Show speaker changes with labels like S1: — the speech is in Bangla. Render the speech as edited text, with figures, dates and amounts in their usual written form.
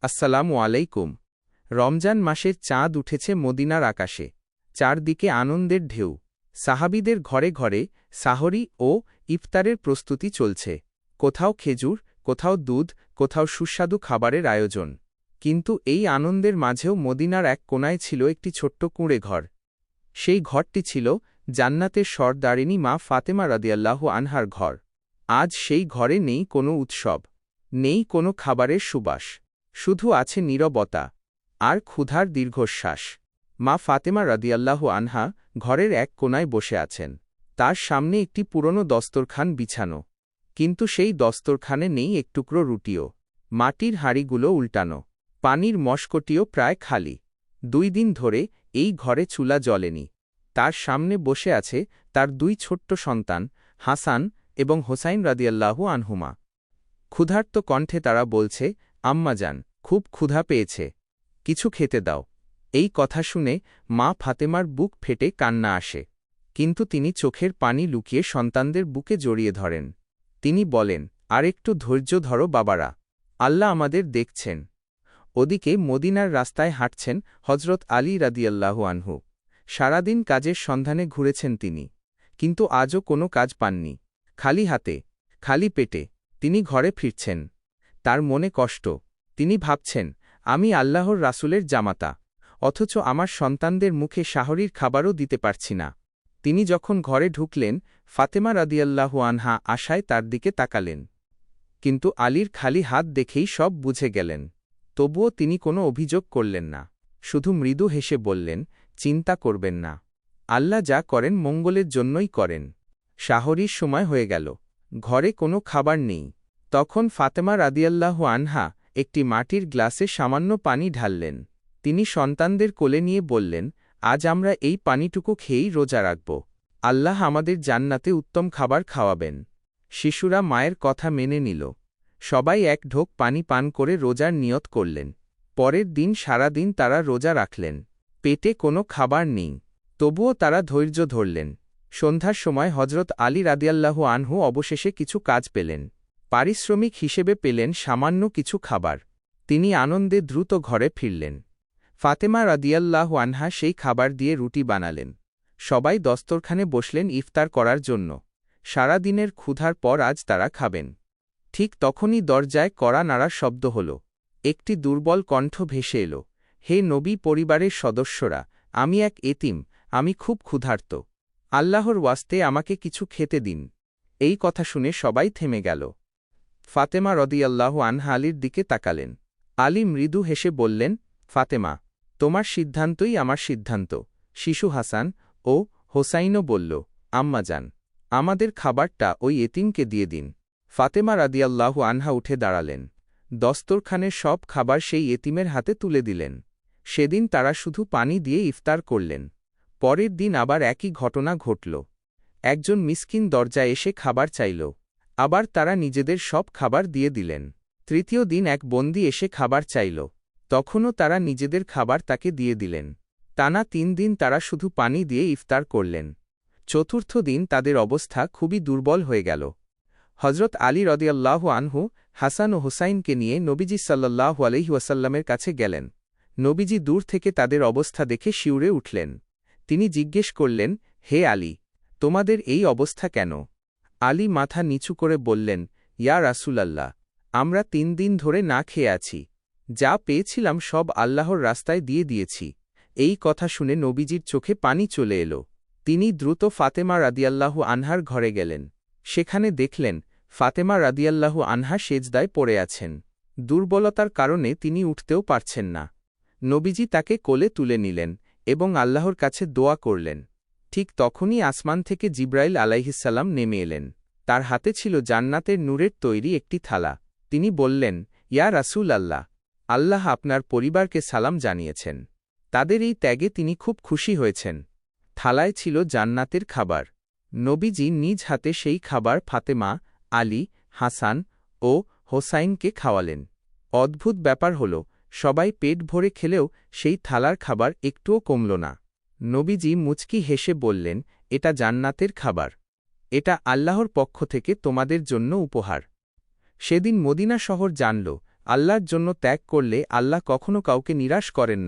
S1: আসসালামু আলাইকুম। রমজান মাসের চাঁদ উঠেছে মদিনার আকাশে। চারদিকে আনন্দের ঢেউ। সাহাবীদের ঘরে ঘরে সাহরি ও ইফতারের প্রস্তুতি চলছে। কোথাও খেজুর, কোথাও দুধ, কোথাও সুস্বাদু খাবারের আয়োজন। কিন্তু এই আনন্দের মাঝেও মদিনার এক কোণায় ছিল একটি ছোট্ট কুঁড়ে ঘর। সেই ঘরটি ছিল জান্নাতের সরদারিনী মা ফাতেমা রাদিয়াল্লাহু আনহার ঘর। আজ সেই ঘরে নেই কোনো উৎসব, নেই কোনো খাবারের সুবাস, শুধু আছে নীরবতা আর ক্ষুধার দীর্ঘশ্বাস। মা ফাতেমা রাদিয়াল্লাহু আনহা ঘরের এক কোণায় বসে আছেন। তার সামনে একটি পুরনো দস্তরখান বিছানো, কিন্তু সেই দস্তরখানে নেই এক টুকরো রুটিও। মাটির হাঁড়িগুলো উল্টানো, পানির মশকটিও প্রায় খালি। 2 দিন ধরে এই ঘরে চুলা জ্বলেনি। তার সামনে বসে আছে তার 2 ছোট্ট সন্তান হাসান এবং হোসাইন রাদিয়াল্লাহু আনহুমা। ক্ষুধার্ত কণ্ঠে তারা বলছে, আম্মাজান, খুব ক্ষুধা পেয়েছে, কিছু খেতে দাও। এই কথা শুনে মা ফাতেমার বুক ফেটে কান্না আসে। কিন্তু তিনি চোখের পানি লুকিয়ে সন্তানদের বুকে জড়িয়ে ধরেন। তিনি বলেন, আর একটু ধৈর্য ধরো বাবারা, আল্লাহ আমাদের দেখছেন। ওদিকে মদিনার রাস্তায় হাঁটছেন হজরত আলী রাদিয়াল্লাহু আনহু। সারাদিন কাজের সন্ধানে ঘুরেছেন তিনি, কিন্তু আজও কোনো কাজ পাননি। খালি হাতে, খালি পেটে তিনি ঘরে ফিরছেন। তার মনে কষ্ট। তিনি ভাবছেন, আমি আল্লাহর রাসূলের জামাতা, অথচ আমার সন্তানদের মুখে সাহরির খাবারও দিতে পারছি না। তিনি যখন ঘরে ঢুকলেন, ফাতেমা রাদিয়াল্লাহু আনহা আশায় তার দিকে তাকালেন। কিন্তু আলীর খালি হাত দেখেই সব বুঝে গেলেন। তবুও তিনি কোনো অভিযোগ করলেন না, শুধু মৃদু হেসে বললেন, চিন্তা করবেন না, আল্লাহ যা করেন মঙ্গলের জন্যই করেন। সাহরির সময় হয়ে গেল, ঘরে কোনো খাবার নেই। তখন ফাতেমা রাদিয়াল্লাহু আনহা একটি মাটির গ্লাসে সামান্য পানি ঢাললেন। তিনি সন্তানদের কোলে নিয়ে বললেন, আজ আমরা এই পানিটুকু খেয়েই রোজা রাখব। আল্লাহ আমাদের জান্নাতে উত্তম খাবার খাওয়াবেন। শিশুরা মায়ের কথা মেনে নিল। সবাই এক ঢোক পানি পান করে রোজার নিয়ত করলেন। পরের দিন সারা দিন তারা রোজা রাখলেন। পেটে কোনো খাবার নেই, তবুও তারা ধৈর্য ধরলেন। সন্ধ্যার সময় হজরত আলী রাদিয়াল্লাহু আনহু অবশেষে কিছু কাজ পেলেন। পারিশ্রমিক হিসেবে পেলেন সামান্য কিছু খাবার। তিনি আনন্দে দ্রুত ঘরে ফিরলেন। ফাতেমা রাদিয়াল্লাহু আনহা সেই খাবার দিয়ে রুটি বানালেন। সবাই দস্তরখানে বসলেন ইফতার করার জন্য। সারা দিনের ক্ষুধার পর আজ তারা খাবেন। ঠিক তখনই দরজায় কড়া নাড়ার শব্দ হল। একটি দুর্বল কণ্ঠ ভেসে এল, হে নবী পরিবারের সদস্যরা, আমি এক এতিম, আমি খুব ক্ষুধার্ত। আল্লাহর ওয়াস্তে আমাকে কিছু খেতে দিন। এই কথা শুনে সবাই থেমে গেল। ফাতেমা রাদিয়াল্লাহু আনহা আলীর দিকে তাকালেন। আলী মৃদু হেসে বললেন, ফাতেমা, তোমার সিদ্ধান্তই আমার সিদ্ধান্ত। শিশু হাসান ও হোসাইনও বলল, আম্মাজান, আমাদের খাবারটা ওই এতিমকে দিয়ে দিন। ফাতেমা রাদিয়াল্লাহু আনহা উঠে দাঁড়ালেন। দস্তরখানের সব খাবার সেই এতিমের হাতে তুলে দিলেন। সেদিন তারা শুধু পানি দিয়ে ইফতার করলেন। পরের দিন আবার একই ঘটনা ঘটল। একজন মিসকিন দরজায় এসে খাবার চাইল। আবার তারা নিজেদের সব খাবার দিয়ে দিলেন। তৃতীয় দিন এক বন্দী এসে খাবার চাইল। তখনও তারা নিজেদের খাবার তাকে দিয়ে দিলেন। টানা 3 দিন তারা শুধু পানি দিয়ে ইফতার করলেন। চতুর্থ দিন তাদের অবস্থা খুবই দুর্বল হয়ে গেল। হজরত আলী রাদিয়াল্লাহু আনহু হাসান ও হুসাইনকে নিয়ে নবীজি সাল্লাল্লাহু আলাইহি ওয়াসাল্লামের কাছে গেলেন। নবীজি দূর থেকে তাদের অবস্থা দেখে শিউরে উঠলেন। তিনি জিজ্ঞেস করলেন, হে আলী, তোমাদের এই অবস্থা কেন? আলী মাথা নিচু করে বললেন, ইয়া রাসূলাল্লাহ, আমরা 3 দিন ধরে না খেয়ে আছি। যা পেয়েছিলাম সব আল্লাহর রাস্তায় দিয়ে দিয়েছি। এই কথা শুনে নবীজির চোখে পানি চলে এল। তিনি দ্রুত ফাতেমা রাদিয়াল্লাহু আনহার ঘরে গেলেন। সেখানে দেখলেন ফাতেমা রাদিয়াল্লাহু আনহা সেজদায় পড়ে আছেন। দুর্বলতার কারণে তিনি উঠতেও পারছেন না। নবীজি তাকে কোলে তুলে নিলেন এবং আল্লাহর কাছে দোয়া করলেন। ঠিক তখনই আসমান থেকে জিবরাইল আলাইহিসসালাম নেমে এলেন। তার হাতে ছিল জান্নাতের নূরের তৈরি একটি থালা। তিনি বললেন, ইয়া রাসূলাল্লাহ, আল্লাহ আপনার পরিবারকে সালাম জানিয়েছেন। তাদের এই ত্যাগে তিনি খুব খুশি হয়েছেন। থালায় ছিল জান্নাতের খাবার। নবীজি নিজ হাতে সেই খাবার ফাতেমা, আলী, হাসান ও হোসাইনকে খাওয়ালেন। অদ্ভুত ব্যাপার হল, সবাই পেট ভরে খেলেও সেই থালার খাবার একটুও কমল না। নবীজি মুচকি হেসে বললেন, এটা জান্নাতের খাবার। এটা আল্লাহর পক্ষ থেকে তোমাদের জন্য উপহার। সেদিন মদিনা শহর জানল, আল্লাহর জন্য ত্যাগ করলে আল্লাহ কখনো কাউকে নিরাশ করেন না।